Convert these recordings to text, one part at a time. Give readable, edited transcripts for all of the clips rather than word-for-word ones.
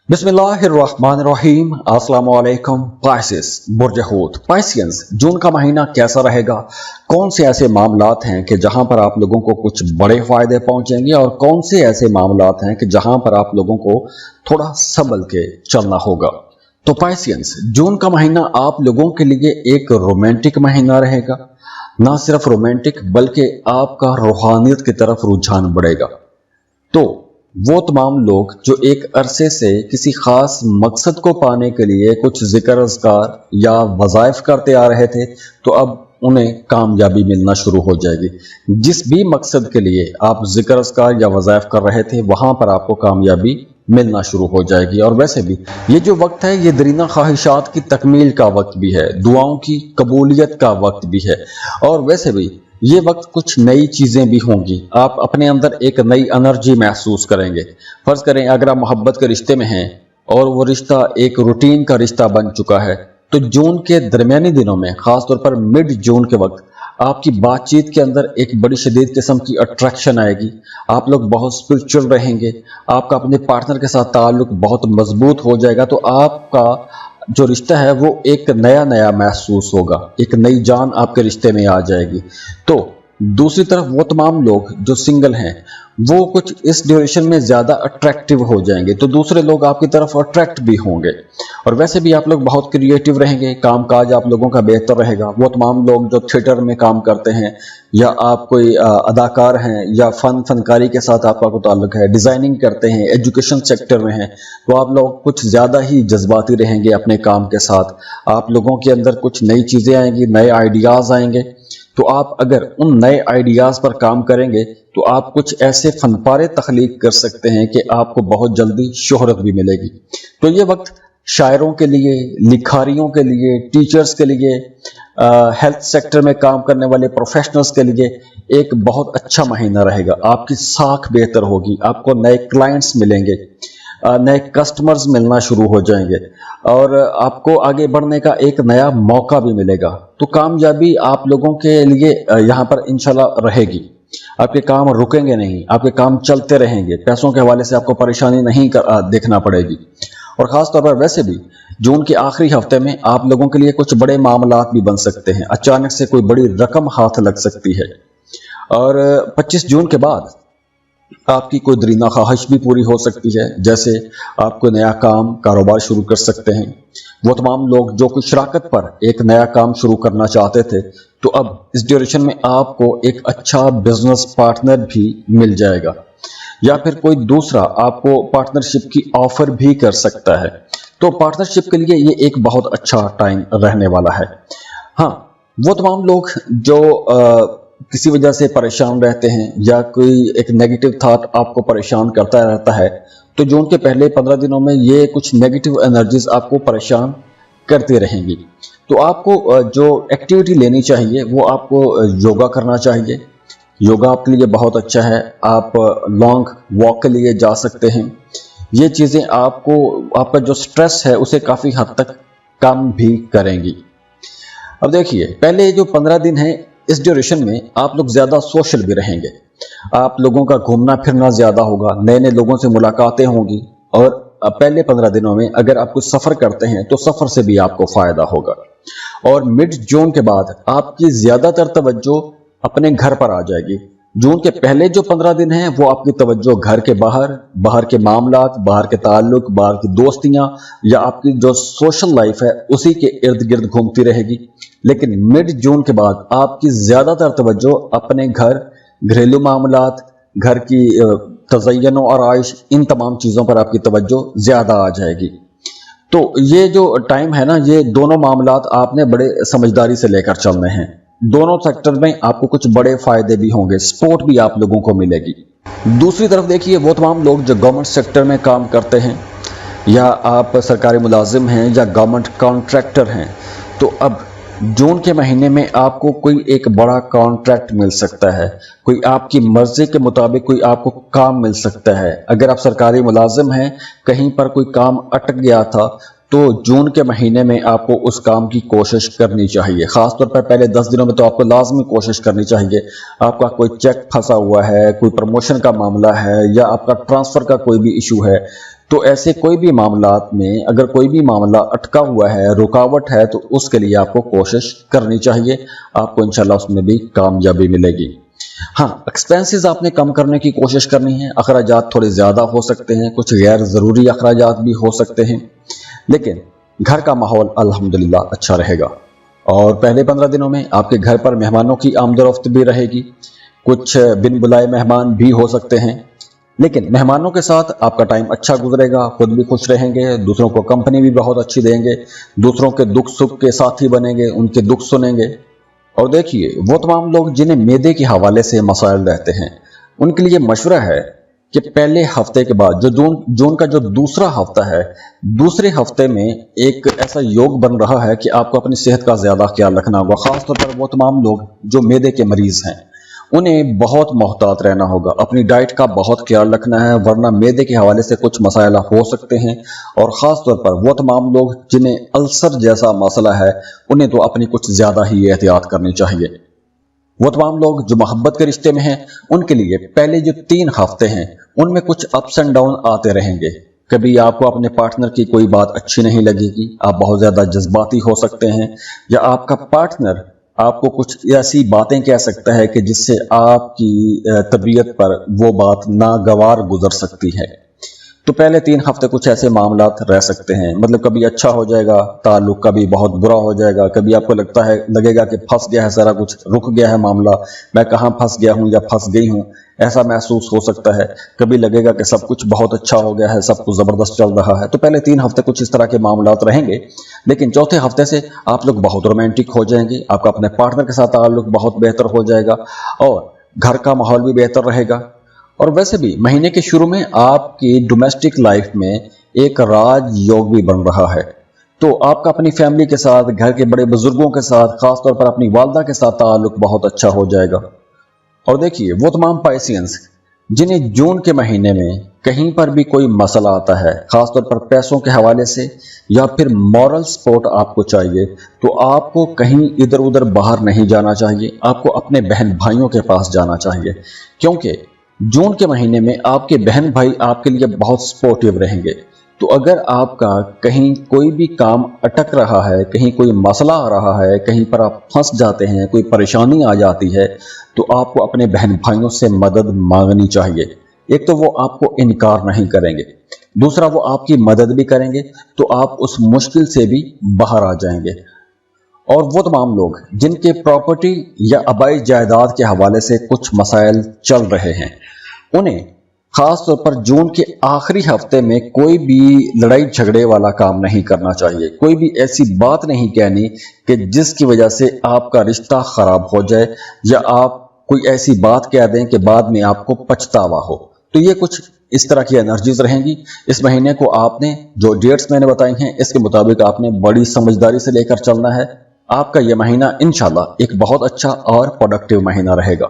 बिस्मिल्लाहिर्रहमानिर्रहीम अस्सलाम वालेकुम। पाइसेस बुर्ज हूत पाइसियंस, जून का महीना कैसा रहेगा? कौन से ऐसे मामलात हैं कि जहां पर आप लोगों को कुछ बड़े फायदे पहुंचेंगे और कौन से ऐसे मामलात हैं कि जहां पर आप लोगों को थोड़ा संभल के चलना होगा? तो पाइसियंस, जून का महीना आप लोगों के लिए एक रोमांटिक महीना रहेगा। ना सिर्फ रोमांटिक बल्कि आपका रूहानियत की तरफ रुझान बढ़ेगा। तो वो तमाम लोग जो एक अरसे से किसी खास मकसद को पाने के लिए कुछ जिक्र अज़कार या वज़ाइफ करते आ रहे थे, तो अब उन्हें कामयाबी मिलना शुरू हो जाएगी। जिस भी मकसद के लिए आप जिक्र अज़कार या वज़ाइफ कर रहे थे, वहां पर आपको कामयाबी मिलना शुरू हो जाएगी। और वैसे भी ये जो वक्त है, ये दरीना ख्वाहिशात की तकमील का वक्त भी है, दुआओं की कबूलियत का वक्त भी है। और वैसे भी ये वक्त कुछ नई चीज़ें भी होंगी। आप अपने अंदर एक नई एनर्जी महसूस करेंगे। फ़र्ज़ करें अगर आप मोहब्बत के रिश्ते में हैं और वो रिश्ता एक रूटीन का रिश्ता बन चुका है, तो जून के दरमियानी दिनों में, ख़ास तौर पर मिड जून के वक्त, आपकी बातचीत के अंदर एक बड़ी शदीद किस्म की अट्रैक्शन आएगी। आप लोग बहुत स्पिरिचुअल रहेंगे। आपका अपने पार्टनर के साथ ताल्लुक बहुत मजबूत हो जाएगा। तो आपका जो रिश्ता है वो एक नया नया महसूस होगा, एक नई जान आपके रिश्ते में आ जाएगी। तो दूसरी तरफ वो तमाम लोग जो सिंगल हैं, वो कुछ इस ड्यूरेशन में ज़्यादा अट्रैक्टिव हो जाएंगे, तो दूसरे लोग आपकी तरफ अट्रैक्ट भी होंगे। और वैसे भी आप लोग बहुत क्रिएटिव रहेंगे, कामकाज आप लोगों का बेहतर रहेगा। वो तमाम लोग जो थिएटर में काम करते हैं, या आप कोई अदाकार हैं, या फनकारी के साथ आपका कोई ताल्लुक है, डिज़ाइनिंग करते हैं, एजुकेशन सेक्टर में हैं, तो आप लोग कुछ ज़्यादा ही जज्बाती रहेंगे अपने काम के साथ। आप लोगों के अंदर कुछ नई चीज़ें आएंगी, नए आइडियाज़ आएंगे। तो आप अगर उन नए आइडियाज़ पर काम करेंगे तो आप कुछ ऐसे फनपारे तख्लीक कर सकते हैं कि आपको बहुत जल्दी शोहरत भी मिलेगी। तो ये वक्त शायरों के लिए, लिखारियों के लिए, टीचर्स के लिए, हेल्थ सेक्टर में काम करने वाले प्रोफेशनल्स के लिए एक बहुत अच्छा महीना रहेगा। आपकी साख बेहतर होगी, आपको नए क्लाइंट्स मिलेंगे, नए कस्टमर्स मिलना शुरू हो जाएंगे और आपको आगे बढ़ने का एक नया मौका भी मिलेगा। तो कामयाबी आप लोगों के लिए यहाँ पर इंशाल्लाह रहेगी। आपके काम रुकेंगे नहीं, आपके काम चलते रहेंगे। पैसों के हवाले से आपको परेशानी नहीं देखना पड़ेगी। और ख़ास तौर पर वैसे भी जून के आखिरी हफ्ते में आप लोगों के लिए कुछ बड़े मामलात भी बन सकते हैं। अचानक से कोई बड़ी रकम हाथ लग सकती है। और 25 जून के बाद आपकी कोई दरीना ख्वाहिश भी पूरी हो सकती है, जैसे आप कोई नया काम कारोबार शुरू कर सकते हैं। वो तमाम लोग जो कोई शराकत पर एक नया काम शुरू करना चाहते थे, तो अब इस ड्यूरेशन में आपको एक अच्छा बिजनेस पार्टनर भी मिल जाएगा, या फिर कोई दूसरा आपको पार्टनरशिप की ऑफर भी कर सकता है। तो पार्टनरशिप के लिए ये एक बहुत अच्छा टाइम रहने वाला है। हाँ, वो तमाम लोग जो किसी वजह से परेशान रहते हैं या कोई एक नेगेटिव थॉट आपको परेशान करता रहता है, तो जून के पहले 15 दिनों में ये कुछ नेगेटिव एनर्जीज आपको परेशान करती रहेंगी। तो आपको जो एक्टिविटी लेनी चाहिए वो आपको योगा करना चाहिए। योगा आपके लिए बहुत अच्छा है। आप लॉन्ग वॉक के लिए जा सकते हैं। ये चीज़ें आपको आपका जो स्ट्रेस है उसे काफ़ी हद तक कम भी करेंगी। अब देखिए, पहले जो 15 दिन है, इस ड्यूरेशन में आप लोग ज़्यादा सोशल भी रहेंगे। आप लोगों का घूमना फिरना ज़्यादा होगा, नए नए लोगों से मुलाकातें होंगी। और पहले 15 दिनों में अगर आप कुछ सफ़र करते हैं तो सफ़र से भी आपको फ़ायदा होगा। और मिड जून के बाद आपकी ज़्यादातर तवज्जो अपने घर पर आ जाएगी। जून के पहले जो 15 दिन हैं वो आपकी तवज्जो घर के बाहर, बाहर के मामलात, बाहर के ताल्लुक, बाहर की दोस्तियां या आपकी जो सोशल लाइफ है उसी के इर्द गिर्द घूमती रहेगी। लेकिन मिड जून के बाद आपकी ज़्यादातर तवज्जो अपने घर, घरेलू मामलात, घर की तज़य्युन और आइश, इन तमाम चीज़ों पर आपकी तवज्जो ज़्यादा आ जाएगी। तो ये जो टाइम है ना, ये दोनों मामलात आपने बड़े समझदारी से लेकर चलने हैं। दोनों सेक्टर में आपको कुछ बड़े फायदे भी होंगे, सपोर्ट भी आप लोगों को मिलेगी। दूसरी तरफ देखिए, वो तमाम लोग जो गवर्नमेंट सेक्टर में काम करते हैं, या आप सरकारी मुलाजिम हैं या गवर्नमेंट कॉन्ट्रैक्टर हैं, तो अब जून के महीने में आपको कोई एक बड़ा कॉन्ट्रैक्ट मिल सकता है। कोई आपकी मर्जी के मुताबिक कोई आपको काम मिल सकता है। अगर आप सरकारी मुलाजिम हैं, कहीं पर कोई काम अटक गया था, तो जून के महीने में आपको उस काम की कोशिश करनी चाहिए। ख़ास तौर पर पहले 10 दिनों में तो आपको लाजमी कोशिश करनी चाहिए। आपका कोई चेक फंसा हुआ है, कोई प्रमोशन का मामला है, या आपका ट्रांसफ़र का कोई भी इशू है, तो ऐसे कोई भी मामलात में अगर कोई भी मामला अटका हुआ है, रुकावट है, तो उसके लिए आपको कोशिश करनी चाहिए, आपको इंशाल्लाह उसमें भी कामयाबी मिलेगी। हाँ, एक्सपेंसेस आपने कम करने की कोशिश करनी है। अखराजात थोड़े ज़्यादा हो सकते हैं, कुछ गैर ज़रूरी अखराजात भी हो सकते हैं, लेकिन घर का माहौल अल्हम्दुलिल्लाह अच्छा रहेगा। और पहले 15 दिनों में आपके घर पर मेहमानों की आमदोरफ्त भी रहेगी, कुछ बिन बुलाए मेहमान भी हो सकते हैं, लेकिन मेहमानों के साथ आपका टाइम अच्छा गुजरेगा, खुद भी खुश रहेंगे, दूसरों को कंपनी भी बहुत अच्छी देंगे, दूसरों के दुख सुख के साथी बनेंगे, उनके दुख सुनेंगे। और देखिए, वो तमाम लोग जिन्हें मैदे के हवाले से मसाइल रहते हैं, उनके लिए मशवरा है कि पहले हफ्ते के बाद जो जून का जो दूसरा हफ्ता है, दूसरे हफ्ते में एक ऐसा योग बन रहा है कि आपको अपनी सेहत का ज़्यादा ख्याल रखना होगा। ख़ासतौर पर वो तमाम लोग जो मैदे के मरीज़ हैं, उन्हें बहुत मोहतात रहना होगा, अपनी डाइट का बहुत ख्याल रखना है, वरना मैदे के हवाले से कुछ मसाइल हो सकते हैं। और ख़ास तौर पर वो तमाम लोग जिन्हें अल्सर जैसा मसला है, उन्हें तो अपनी कुछ ज़्यादा ही एहतियात करनी चाहिए। वो तमाम लोग जो मोहब्बत के रिश्ते में हैं, उनके लिए पहले जो 3 हफ्ते हैं, उनमें कुछ अप्स एंड डाउन आते रहेंगे। कभी आपको अपने पार्टनर की कोई बात अच्छी नहीं लगेगी, आप बहुत ज़्यादा जज्बाती हो सकते हैं, या आपका पार्टनर आपको कुछ ऐसी बातें कह सकता है कि जिससे आपकी तबीयत पर वो बात नागवार गुजर सकती है। तो पहले 3 हफ्ते कुछ ऐसे मामलात रह सकते हैं, मतलब कभी अच्छा हो जाएगा ताल्लुक, कभी बहुत बुरा हो जाएगा, कभी आपको लगेगा कि फंस गया है, सारा कुछ रुक गया है मामला, मैं कहाँ फंस गया हूँ या फंस गई हूँ, ऐसा महसूस हो सकता है। कभी लगेगा कि सब कुछ बहुत अच्छा हो गया है, सब कुछ ज़बरदस्त चल रहा है। तो पहले 3 हफ्ते कुछ इस तरह के मामलात रहेंगे, लेकिन चौथे हफ्ते से आप लोग बहुत रोमांटिक हो जाएंगे, आपका अपने पार्टनर के साथ ताल्लुक बहुत बेहतर हो जाएगा और घर का माहौल भी बेहतर रहेगा। और वैसे भी महीने के शुरू में आपकी डोमेस्टिक लाइफ में एक राज योग भी बन रहा है, तो आपका अपनी फैमिली के साथ, घर के बड़े बुजुर्गों के साथ, खासतौर पर अपनी वालदा के साथ ताल्लुक बहुत अच्छा हो जाएगा। और देखिए, वो तमाम पाइसियंस जिन्हें जून के महीने में कहीं पर भी कोई मसला आता है, खासतौर पर पैसों के हवाले से या फिर मॉरल सपोर्ट आपको चाहिए, तो आपको कहीं इधर उधर बाहर नहीं जाना चाहिए, आपको अपने बहन भाइयों के पास जाना चाहिए, क्योंकि जून के महीने में आपके बहन भाई आपके लिए बहुत सपोर्टिव रहेंगे। तो अगर आपका कहीं कोई भी काम अटक रहा है, कहीं कोई मसला आ रहा है, कहीं पर आप फंस जाते हैं, कोई परेशानी आ जाती है, तो आपको अपने बहन भाइयों से मदद मांगनी चाहिए। एक तो वो आपको इनकार नहीं करेंगे, दूसरा वो आपकी मदद भी करेंगे, तो आप उस मुश्किल से भी बाहर आ जाएंगे। और वो तमाम लोग जिनके प्रॉपर्टी या आबाई जायदाद के हवाले से कुछ मसाइल चल रहे हैं, उन्हें खास तौर पर जून के आखिरी हफ्ते में कोई भी लड़ाई झगड़े वाला काम नहीं करना चाहिए, कोई भी ऐसी बात नहीं कहनी कि जिसकी वजह से आपका रिश्ता खराब हो जाए, या आप कोई ऐसी बात कह दें कि बाद में आपको पछतावा हो। तो ये कुछ इस तरह की एनर्जीज रहेंगी। इस महीने को आपने जो डेट्स मैंने बताई हैं, इसके मुताबिक आपने बड़ी समझदारी से लेकर चलना है। आपका यह महीना इंशाल्लाह एक बहुत अच्छा और प्रोडक्टिव महीना रहेगा।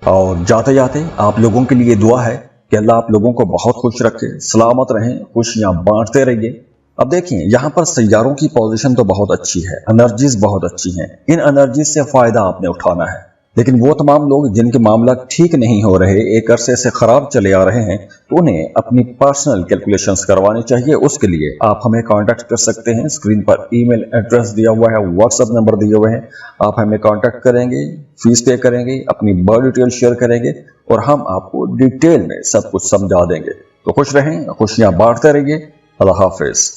और जाते जाते आप लोगों के लिए दुआ है कि अल्लाह आप लोगों को बहुत खुश रखे, सलामत रहें, खुशियां बांटते रहिए। अब देखिए, यहाँ पर सैयारों की पोजीशन तो बहुत अच्छी है, एनर्जीज बहुत अच्छी हैं, इन एनर्जीज से फायदा आपने उठाना है। लेकिन वो तमाम लोग जिनके मामला ठीक नहीं हो रहे, एक अरसे से खराब चले आ रहे हैं, तो उन्हें अपनी पर्सनल कैलकुलेशंस करवानी चाहिए। उसके लिए आप हमें कांटेक्ट कर सकते हैं, स्क्रीन पर ईमेल एड्रेस दिया हुआ है, व्हाट्सएप नंबर दिए हुए हैं, आप हमें कांटेक्ट करेंगे, फीस पे करेंगे, अपनी बर्थ डिटेल शेयर करेंगे और हम आपको डिटेल में सब कुछ समझा देंगे। तो खुश रहें, खुशियां बांटते रहिए। अल्लाह हाफिज।